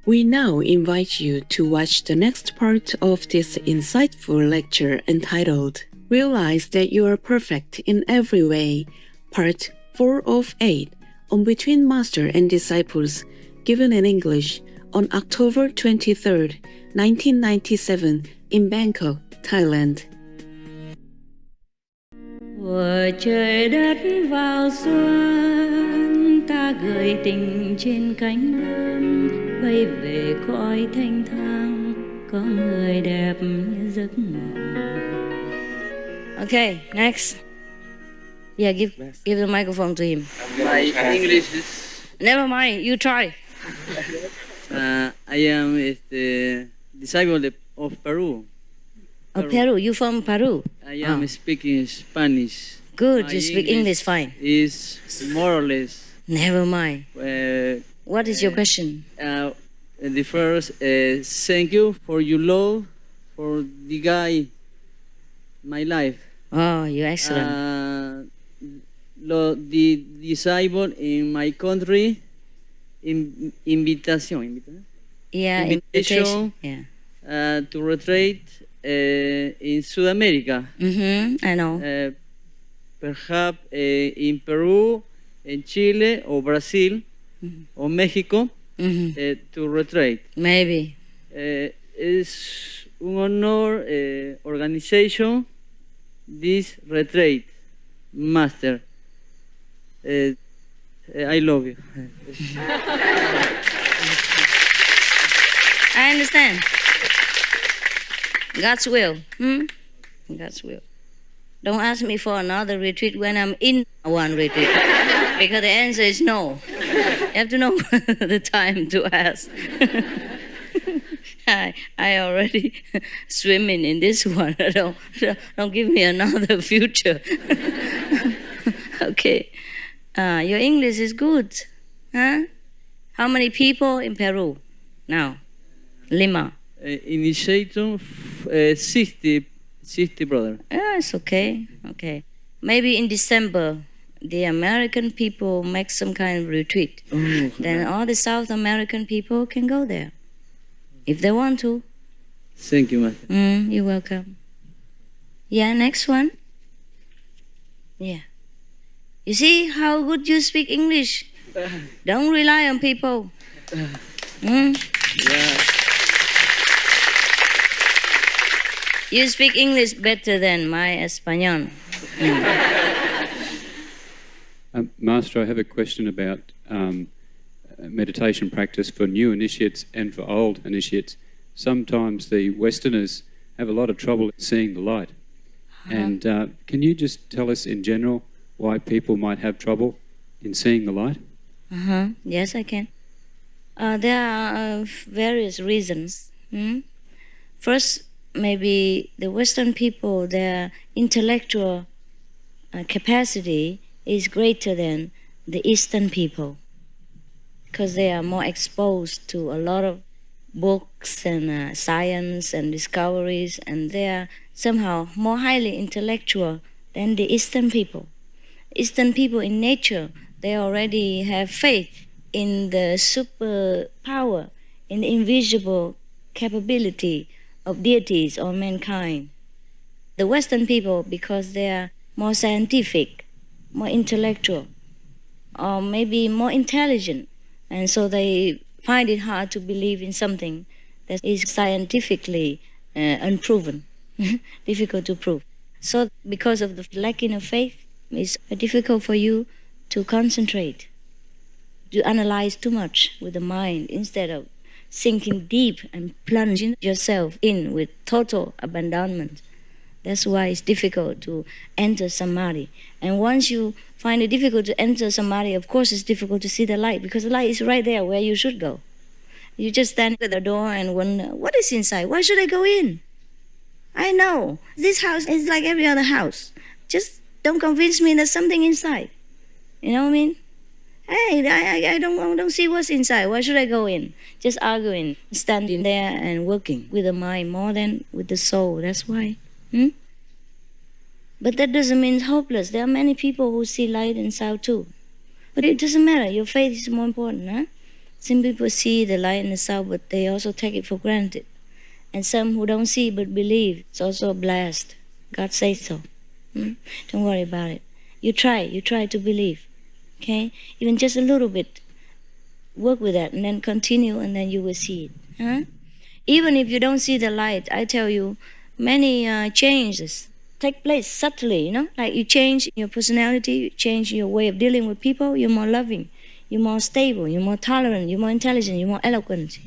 We now invite you to watch the next part of this insightful lecture entitled Realize That You Are Perfect in Every Way, Part 4 of 8, on Between Master and Disciples, given in English on October 23, 1997 in Bangkok, Thailand. Vừa trời đất vào xuân, ta gửi tình trên cánh đơn, bay về cõi thanh thang, có người đẹp như giấc mộng. Okay, next. Yeah, give the microphone to him. My English is... Never mind, you try. I am the disciple of Peru. Oh, Peru, you from Peru? I am speaking Spanish. Good, My you speak English fine. Is more or less. Never mind. What is your question? The first, thank you for your love for the guy, my life. Oh, you're excellent. The disciple in my country, invitation. Yeah, invitation. Yeah. To retreat in South America. I know. Perhaps in Peru, in Chile, or Brazil, or Mexico, to retreat. Maybe. It's an honor organization this retreat, Master. I love you. I understand. God's will. God's will. Don't ask me for another retreat when I'm in one retreat, because the answer is no. You have to know the time to ask. I already swimming in this one. Don't give me another future. Okay. Your English is good. Huh? How many people in Peru now? Lima. Initiator 60 brother. Yeah, it's okay. Okay. Maybe in December, the American people make some kind of retreat. Then all the South American people can go there, if they want to. Thank you, Master. You're welcome. Yeah, next one. Yeah. You see how good you speak English? Don't rely on people. Yeah. You speak English better than my Espanol. Master, I have a question about meditation practice for new initiates and for old initiates. Sometimes the Westerners have a lot of trouble seeing the light. And can you just tell us in general why people might have trouble in seeing the light? Yes, I can. There are various reasons. First, maybe the Western people, their intellectual capacity is greater than the Eastern people, because they are more exposed to a lot of books and science and discoveries, and they are somehow more highly intellectual than the Eastern people. Eastern people in nature, they already have faith in the superpower, in the invisible capability of deities or mankind. The Western people, because they are more scientific, more intellectual, or maybe more intelligent, and so they find it hard to believe in something that is scientifically unproven, difficult to prove. So because of the lacking of faith, it's difficult for you to concentrate, to analyze too much with the mind instead of sinking deep and plunging yourself in with total abandonment. That's why it's difficult to enter samadhi. And once you find it difficult to enter samadhi, of course it's difficult to see the light, because the light is right there where you should go. You just stand at the door and wonder, what is inside? Why should I go in? I know. This house is like every other house. Just don't convince me there's something inside. You know what I mean? Hey, I don't see what's inside. Why should I go in? Just arguing, standing there and working with the mind more than with the soul. That's why. But that doesn't mean it's hopeless. There are many people who see light inside too. But it doesn't matter. Your faith is more important, huh? Some people see the light in the south, but they also take it for granted. And some who don't see but believe, it's also blessed. God says so. Don't worry about it. You try to believe. Okay? Even just a little bit. Work with that and then continue, and then you will see it. Even if you don't see the light, I tell you, many changes take place subtly, like you change your personality, you change your way of dealing with people, you're more loving, you're more stable, you're more tolerant, you're more intelligent, you're more eloquent.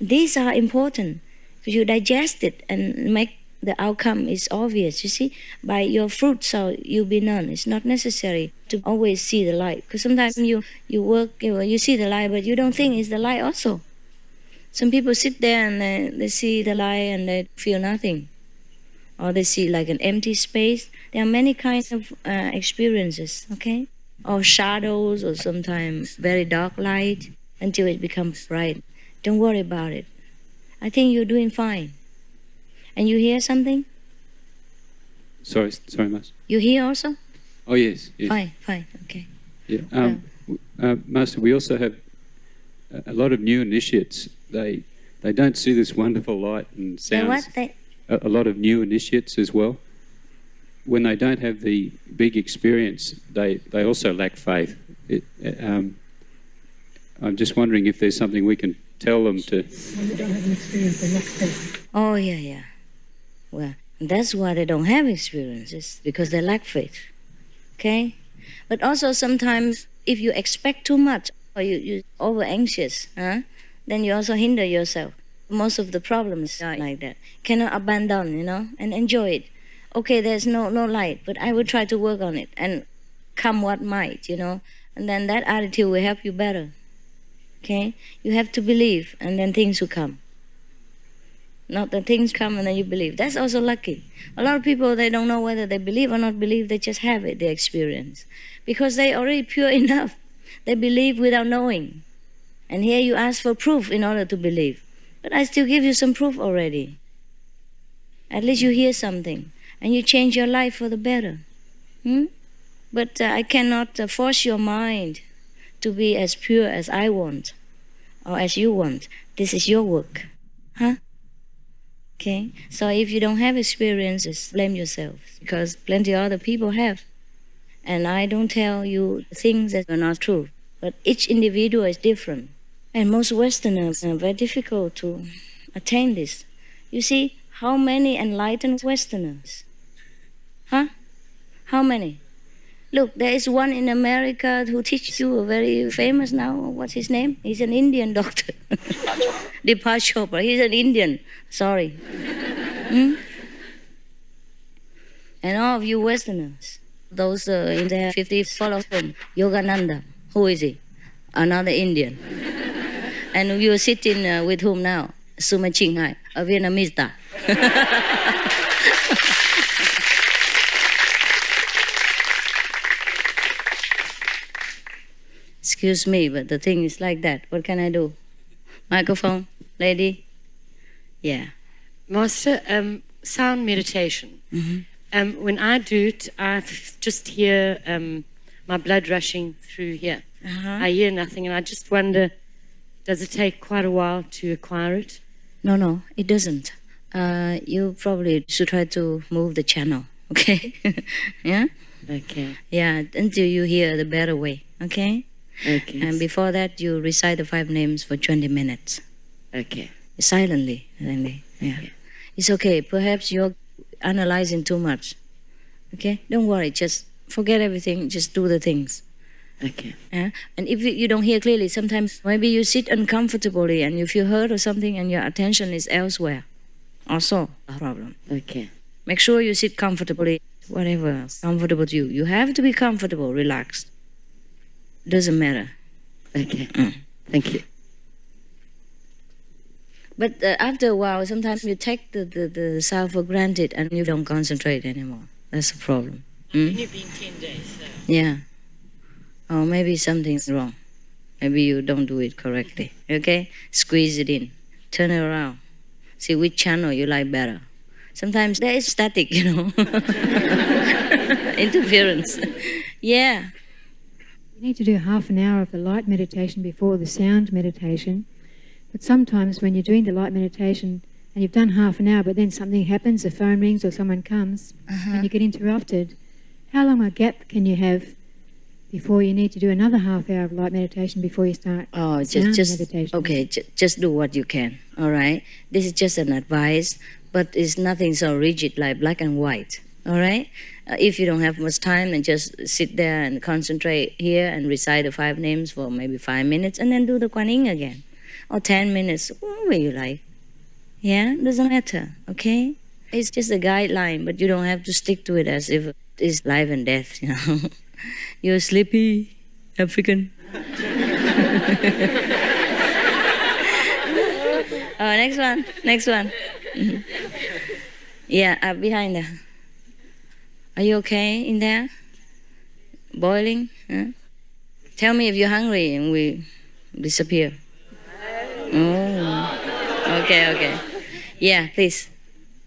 These are important because you digest it and make the outcome is obvious. You see, by your fruit shall you be known. It's not necessary to always see the light, because sometimes you work, you see the light, but you don't think it's the light also. Some people sit there and they see the light and they feel nothing. Or they see like an empty space. There are many kinds of experiences, okay? Or shadows, or sometimes very dark light until it becomes bright. Don't worry about it. I think you're doing fine. And you hear something? Sorry, Master. You hear also? Oh, yes. Fine, okay. Yeah. Master, we also have a lot of new initiates. They don't see this wonderful light and sounds. A lot of new initiates as well. When they don't have the big experience, they also lack faith. I'm just wondering if there's something we can tell them to... When they don't have an experience, they lack faith. Oh, yeah. Well, that's why they don't have experiences, because they lack faith. Okay? But also sometimes if you expect too much or you're over-anxious, then you also hinder yourself. Most of the problems are like that. Cannot abandon, and enjoy it. Okay, there's no light, but I will try to work on it and come what might, and then that attitude will help you better. Okay? You have to believe, and then things will come. Not that things come and then you believe. That's also lucky. A lot of people, they don't know whether they believe or not believe. They just have it, they experience. Because they already pure enough. They believe without knowing. And here you ask for proof in order to believe. But I still give you some proof already. At least you hear something. And you change your life for the better. But I cannot force your mind to be as pure as I want. Or as you want. This is your work. Okay? So if you don't have experiences, blame yourself. Because plenty of other people have. And I don't tell you things that are not true. But each individual is different. And most Westerners are very difficult to attain this. You see, how many enlightened Westerners? How many? Look, there is one in America who teaches you, very famous now. What's his name? He's an Indian doctor. Deepak Chopra. He's an Indian. Sorry. And all of you Westerners, those in their 50s, follow him. Yogananda. Who is he? Another Indian. And you are sitting with whom now? Suma Chinghai, a Vietnamese. Excuse me, but the thing is like that. What can I do? Microphone, lady? Yeah. Master, sound meditation. When I do it, I just hear my blood rushing through here. I hear nothing, and I just wonder, does it take quite a while to acquire it? No, it doesn't. You probably should try to move the channel, okay? Yeah? Okay. Yeah, until you hear the better way, okay? Okay. And before that, you recite the 5 names for 20 minutes. Okay. Silently. Yeah. It's okay. Perhaps you're analyzing too much. Okay? Don't worry. Just forget everything. Just do the things. Okay. Yeah? And if you don't hear clearly, sometimes maybe you sit uncomfortably and you feel hurt or something and your attention is elsewhere. Also a problem. Okay. Make sure you sit comfortably, whatever comfortable to you. You have to be comfortable, relaxed. Doesn't matter. Okay. Thank you. But after a while, sometimes you take the sound for granted and you don't concentrate anymore. That's the problem. You've been 10 days. So. Yeah. Or maybe something's wrong. Maybe you don't do it correctly. Okay? Squeeze it in. Turn it around. See which channel you like better. Sometimes there is static, Interference. Yeah. You need to do half an hour of the light meditation before the sound meditation. But sometimes when you're doing the light meditation and you've done half an hour, but then something happens, the phone rings or someone comes, and you get interrupted, how long a gap can you have before you need to do another half hour of light meditation before you start sound meditation? Okay, just do what you can, all right? This is just an advice, but it's nothing so rigid like black and white, all right? If you don't have much time, then just sit there and concentrate here and recite the 5 names for maybe 5 minutes and then do the Kuan Yin again. Or 10 minutes, whatever you like. Yeah, doesn't matter, okay? It's just a guideline, but you don't have to stick to it as if it's life and death, you know? You're sleepy African. Next one. Yeah, behind there. Are you okay in there? Boiling? Huh? Tell me if you're hungry and we disappear. Oh, okay. Yeah, please.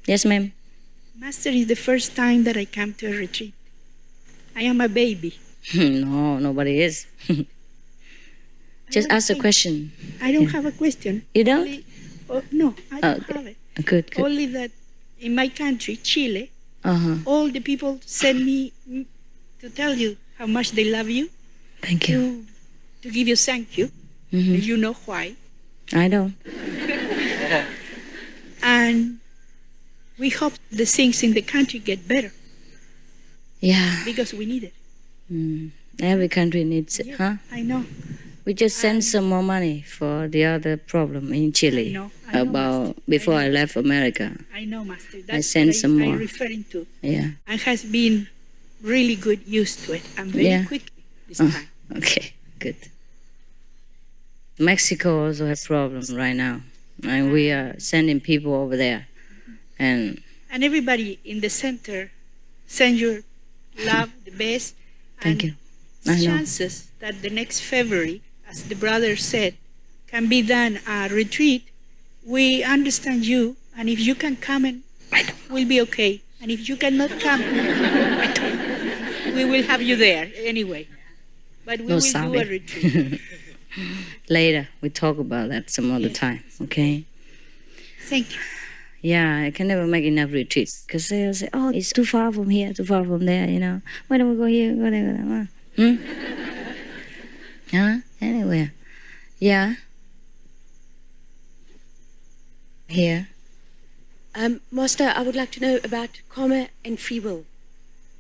Yes, ma'am. Master, is the first time that I come to a retreat. I am a baby. No, nobody is. Just ask a question. I don't have a question. You don't? No, I don't have it. Good. Only that in my country, Chile, all the people send me to tell you how much they love you. Thank you. To give you thank you. Mm-hmm. You know why. I don't. And we hope the things in the country get better. Yeah. Because we need it. Every country needs it, huh? I know. We just sent some more money for the other problem in Chile. I know, before I left America. I know, Master. That's I sent some more. I'm referring to. Yeah. And has been really good use to it. And very quickly this time. Okay, good. Mexico also has problems right now. And we are sending people over there. And everybody in the center send your love, the best. Thank you. Chances that the next February, as the brother said, can be done a retreat. We understand you, and if you can come, and we'll be okay. And if you cannot come, we will have you there anyway. But we will do a retreat. Later, we talk about that some other time, okay? Thank you. Yeah, I can never make enough retreats because they'll say, oh, it's too far from here, too far from there, you know. Why don't we go here, go there, Huh? Anywhere. Yeah. Here. Master, I would like to know about karma and free will.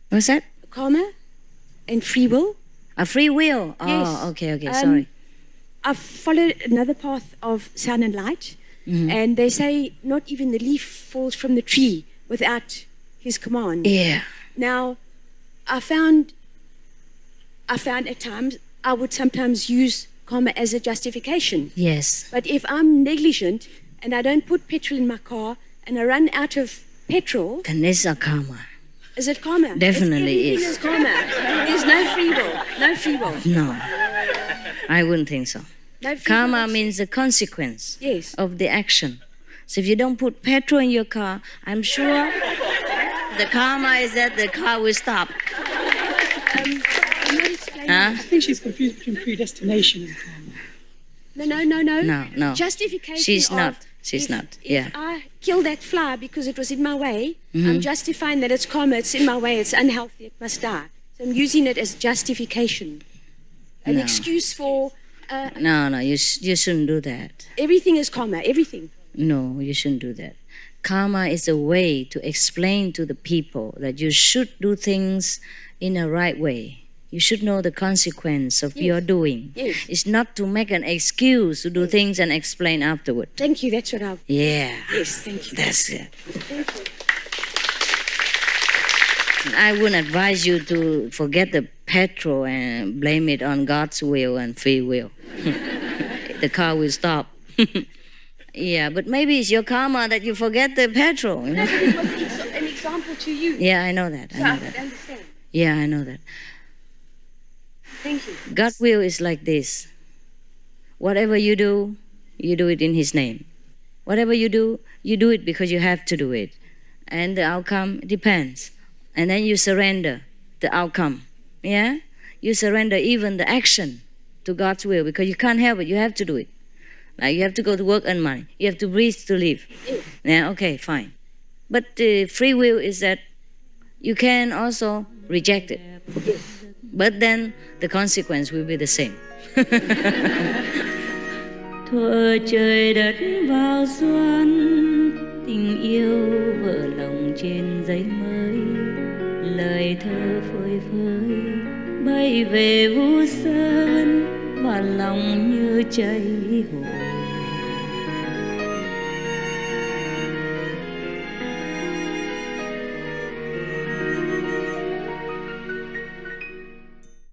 What's that? Karma and free will. Free will? Oh, yes. Okay, sorry. I've followed another path of sound and light, and they say not even the leaf falls from the tree without his command. Yeah. Now, I found at times I would sometimes use karma as a justification. Yes. But if I'm negligent and I don't put petrol in my car and I run out of petrol, then it's a karma. Is it karma? Definitely everything is karma. There's no free will. No free will. No, I wouldn't think so. No free Karma will. means the consequence Yes. of the action. So if you don't put petrol in your car, I'm sure the karma is that the car will stop. I'm not explaining. I think she's confused between predestination and karma. No. Justification. She's of not. She's not. Yeah. If I kill that fly because it was in my way, I'm justifying that it's karma, it's in my way, it's unhealthy, it must die. So I'm using it as justification. An excuse for... No, you shouldn't do that. Everything is karma, everything. No, you shouldn't do that. Karma is a way to explain to the people that you should do things in a right way. You should know the consequence of your doing. Yes. It's not to make an excuse to do things and explain afterward. Thank you, that's what I... Yeah. Yes, thank you. That's it. Thank you. I wouldn't advise you to forget the petrol and blame it on God's will and free will. The car will stop. Yeah, but maybe it's your karma that you forget the petrol. You know? It was an example to you. Yeah, I know that. So I could understand. Yeah, I know that. Thank you. God's will is like this. Whatever you do it in His name. Whatever you do it because you have to do it. And the outcome depends. And then you surrender the outcome. Yeah? you surrender even the action to God's will, because you can't help it, you have to do it. Like you have to go to work and money, you have to breathe to live. Yeah, okay, fine. But free will is that you can also reject it, but then the consequence will be the same. Thuở trời đất vào xuân, tình yêu vỡ lòng trên giấy mới, lời thơ phơi phới bay về vu sơn, và lòng như cháy hồn.